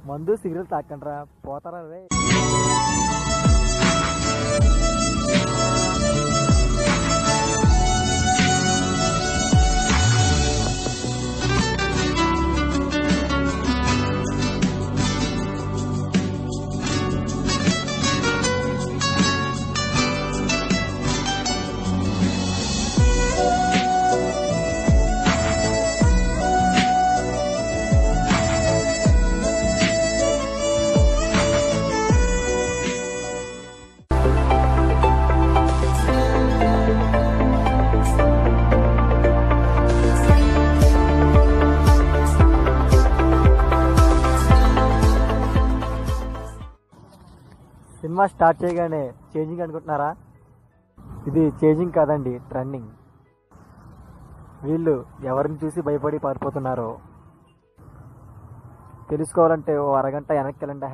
మందు సిగరెట్ తాకండ్రా పోతారా రే. Cinema start చేయగానే చేంజింగ్ అనుకుంటున్నారా? ఇది చేంజింగ్ కాదండి, ట్రెండింగ్. వీళ్ళు ఎవరిని చూసి భయపడి పారిపోతున్నారో తెలుసుకోవాలంటే ఓ అరగంట వెనక్కి వెళ్ళండి.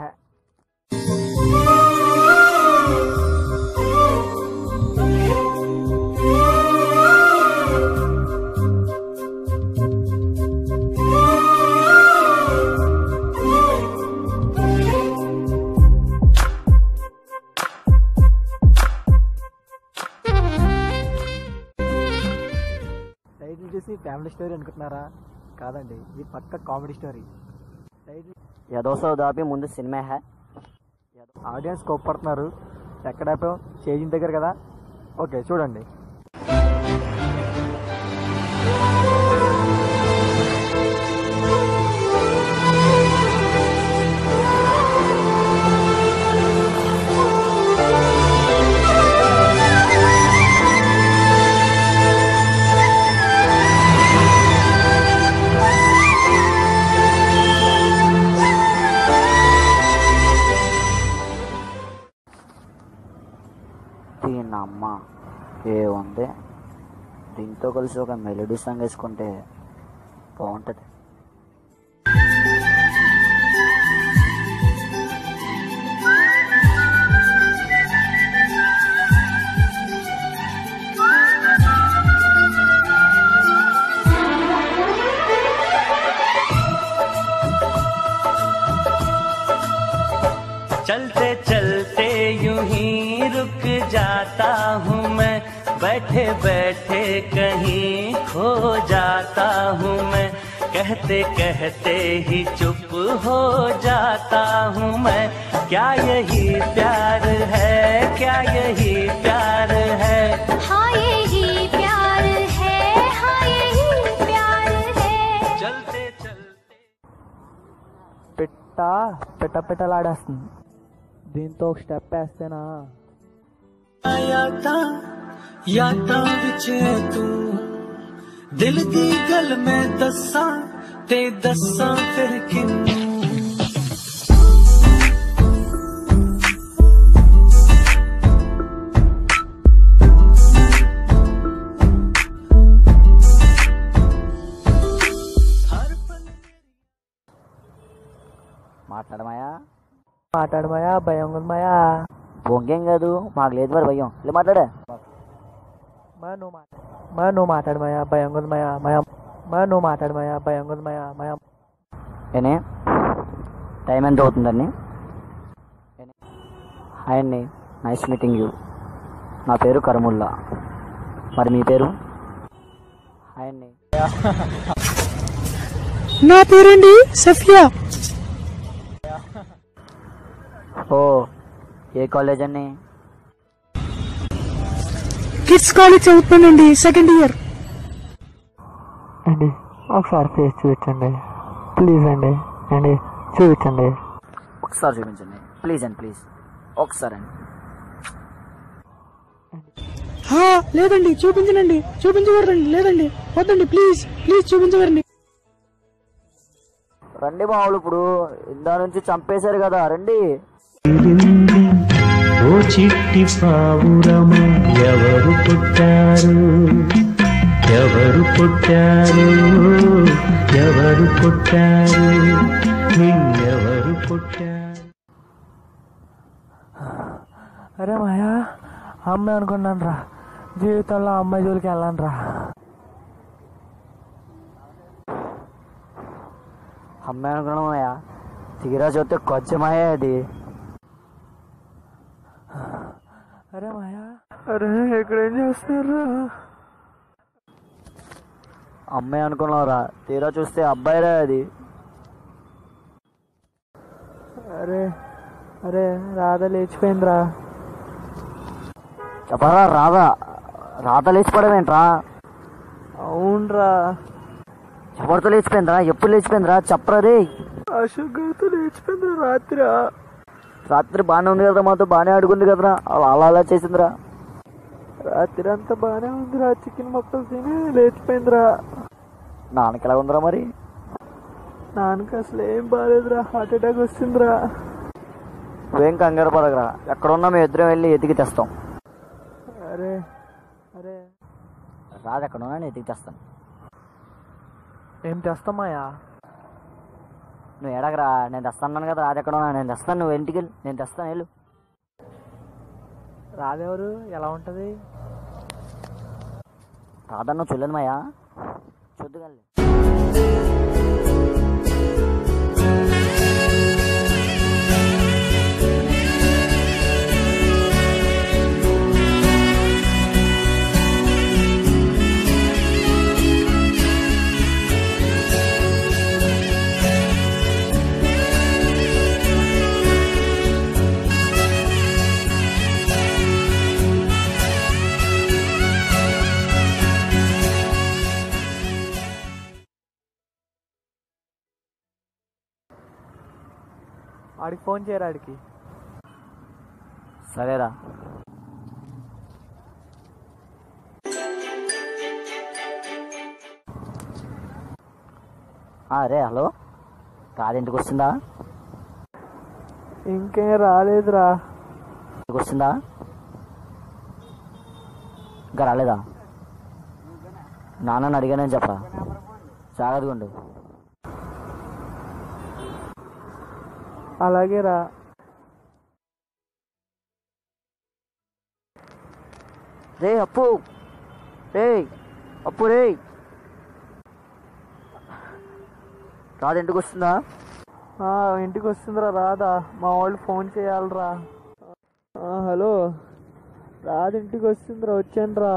టైటిల్ చూసి ఫ్యామిలీ స్టోరీ అనుకుంటున్నారా? కాదండి, ఇది పక్క కామెడీ స్టోరీ. యదోసో దాపి ముందు సినిమా హే. ఆడియన్స్ కోప్పడుతున్నారు. ఎక్కడ చేంజింగ్ దగ్గర కదా. ఓకే చూడండి. దీన్నమ్మ ఏముంది, దీంతో కలిసి ఒక మెలోడీ సాంగ్ వేసుకుంటే బాగుంటుంది. चलते चलते यूं ही रुक जाता हूँ मैं, बैठे बैठे कहीं खो जाता हूँ मैं, कहते कहते ही चुप हो जाता हूँ मैं. क्या यही प्यार है, क्या यही प्यार है? हाँ यही प्यार है, हाँ यही प्यार है. चलते चलते పెట్టలాడేస్తుంది. దీంతో ఒక స్టెప్ వేస్తేనా यादा विचे तू दिल दी गल मैं दसा ते दसा फिर किन्नू. మాట్లాడమాయా భయం ఉందమాయా. బొంగేం కాదు, మాకు లేదు మరి భయం. ఇలా మాట్లాడా నువ్వు మాట్లాడమాయా భయం ఉందమాయా నువ్వు మాట్లాడమాయా భయం ఉందమాయా. ఏనే టైం ఎంత అవుతుందండి? హాయ్ అండి, నైస్ మీటింగ్ యూ. నా పేరు కరముల్లా, మరి మీ పేరు? హాయ్ అండి, నా పేరండి సఫియా. ఓ ఏ కాలేజ్ అండి? కిడ్స్ కాలేజ్ చదువుతానండి, సెకండ్ ఇయర్. అండి ఒకసారి ఫేస్ చూపించండి ప్లీజ్ అండి. చూపించండి ఒకసారి చూపించండి ప్లీజ్ అండి, ప్లీజ్ ఒకసారి అండి. లేదండి చూపించనండి, చూపించకూడదండి. లేదండి వద్దండి, ప్లీజ్ ప్లీజ్ చూపించవరండి. రండి మామూలు, ఇప్పుడు ఇందా నుంచి చంపేశారు కదా, రండి. ఓ చిట్టి పావురమ ఎవరు పుట్టారు, ఎవరు పుట్టారు, ఎవరు పుట్టారు, నిన్నెవరు పుట్టారు? అరే మాయా, అమ్మాయి అనుకున్నాను రా, జీవితంలో అమ్మాయి జోలికి వెళ్ళాను రా. అమ్మాయి అనుకున్నామయ్యా, తీరా చూస్తే కొంచెమాయే అది. అరే మాయా, అరే ఇక్కడేం చేస్తున్నారు? అమ్మాయి అనుకున్నావురా, తీరా చూస్తే అబ్బాయిరా అది. అరే అరే రాధ లేచిపోయిందిరా. చెప్పరా రాధ లేచిపోవడమేంట్రా? అవునరా, ఎవరితో లేచిపోయిందిరా? ఎప్పుడు లేచిపోయిందిరా? చెప్పరా రే. అశోక్ గారితో లేచిపోయిందిరా రాత్రి బాగానే ఉంది కదరా, మాతో బాగానే ఆడుకుంది కదరా, అలా చేసిందిరా. రాత్రి అంతా బాగానే ఉందిరా, చికెన్ మొక్కలు తిని లేచిపోయిందిరా. నాన్నకి ఎలా ఉందిరా మరి? నాన్నకి అసలు ఏం బాగాలేదురా, హార్ట్ అటాక్ వస్తుందిరా. నువ్వేం కంగారు పడగరా, ఎక్కడున్నా మేము ఇద్దరం వెళ్ళి ఎతికి తెస్తాం. అరే అరే రాదు ఎక్కడున్నా నేను ఎతికి తెస్తాను. ఏం తెస్తామాయా? నువ్వు ఎడగరా, నేను తెస్తాను కదా. రాదు ఎక్కడున్నా నేను తెస్తాను, నువ్వు ఇంటికి వెళ్ళి నేను తెస్తాను వెళ్ళు. రాదెవరు, ఎలా ఉంటది? రాదన్న చూడలేదు మాయా, చూద్దుగా. ఆడికి ఫోన్ చేయరా ఆడికి. సరేరా. అరే హలో, రాదింటికి వస్తుందా? ఇంకేం రాలేదురా. ఇంటికి వస్తుందా? ఇంకా రాలేదా? నాన్నని అడిగానని చెప్పరా, జాగ్రత్తగా ఉండు. అలాగే రా. రే అప్పు, రే అప్పు, రే రాదు ఇంటికి వస్తుందా? ఇంటికి వస్తుందిరా రాదా. మా వాళ్ళు ఫోన్ చేయాలరా. హలో, రాదు ఇంటికి వస్తుందిరా, వచ్చాను రా.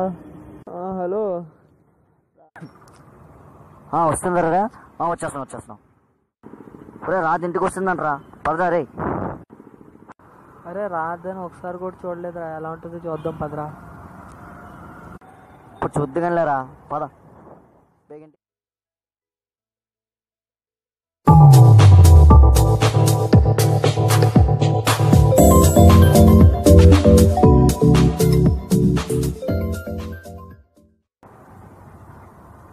హలో, వస్తుందరా, వచ్చేస్తున్నాం. రే రాదు ఇంటికి వస్తుందంటరా, పదరా రే. అరే రాదని ఒకసారి కూడా చూడలేదురా, ఎలా ఉంటుందో చూద్దాం పదరా. ఇప్పుడు చూద్దుగానిలేరా, పద బేగంటి.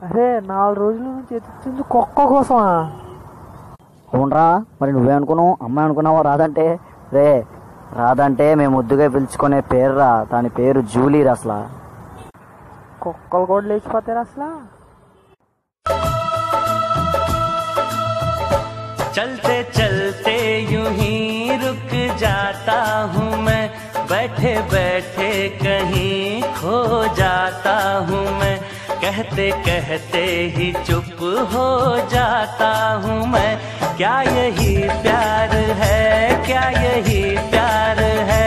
అరే 4 రోజుల నుంచి ఎత్తుతుంది కుక్క కోసమా? అవునరా, మరి నువ్వే అనుకున్నావు, అమ్మాయి అనుకున్నావా రాదంటే? రే రాదంటే మేము ముద్దుగా పిలుచుకునే పేరురా, దాని పేరు జూలీరా. అసలు కుక్కలు కూడా లేచిపోతారు అసలు. चलते चलते यूं ही रुक जाता हूँ मैं, बैठे बैठे कहीं खो जाता हूँ मैं, कहते कहते ही चुप हो जाता हूँ मैं। क्या यही प्यार है, क्या यही प्यार है?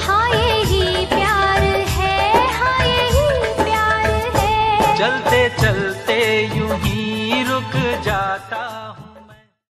हाँ यही प्यार है, हाँ यही प्यार है। चलते चलते यूं ही रुक जाता हूँ।